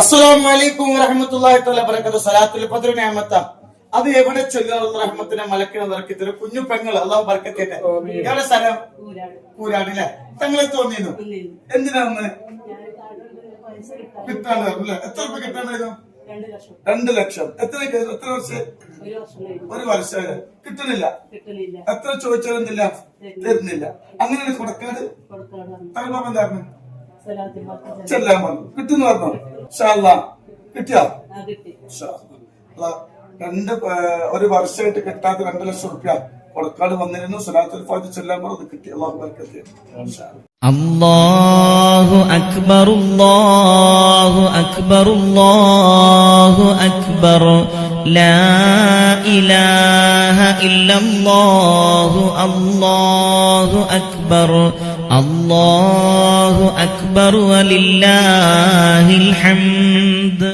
അസ്സലാമു അലൈക്കും വറഹ്മത്തുള്ളാഹി തആല ബറകാതുഹു. സലാത്തുൽ ഫജ്ർ നിഅമത്ത. അത് എവിടെ ചൊല്ലുന്ന റഹ്മത്തിനെ മലക്കിനെ നിറക്കി തരും. കുഞ്ഞു പെങ്ങൾ അള്ളാഹു ബർക്കത്ത് ചെയ്യട്ടെ. എവിടെ സ്ഥലം? കൂരാട് അല്ലേ? തങ്ങളെ തോന്നിയിരുന്നു എന്തിനാന്ന് കിട്ടാണ്ടായിരുന്നു? എത്ര രൂപ കിട്ടാണ്ടായിരുന്നു? 2 ലക്ഷം. എത്ര വർഷം? 1 വർഷം കിട്ടുന്നില്ല. എത്ര ചോദിച്ചാലും തരുന്നില്ല. അങ്ങനെ കൊടുക്കാട് തങ്ങൾ എന്തായിരുന്നു ചെല്ലാൻ പറഞ്ഞു. കിട്ടുന്നു പറഞ്ഞു. ഇൻഷാ അല്ലാഹ് കിട്ടിയോ? 1 വർഷമായിട്ട് കിട്ടാത്ത 2 ലക്ഷം റുപ്യ കൊടുക്കാട് വന്നിരുന്നു. സലാത്തുൽ ഫാത്തിഹ ചെല്ലാൻ പറഞ്ഞു. അത് കിട്ടി. അല്ലാഹു ബർക്കത്ത് ചെയ്യട്ടെ. അല്ലാഹു അക്ബർ അല്ലാഹു അക്ബർ അല്ലാഹു അക്ബർ ലാ ഇലാഹ ഇല്ലല്ലാഹു അല്ലാഹു അക്ബർ അല്ലാഹു അക്ബർ വലില്ലാഹിൽ ഹംദ്.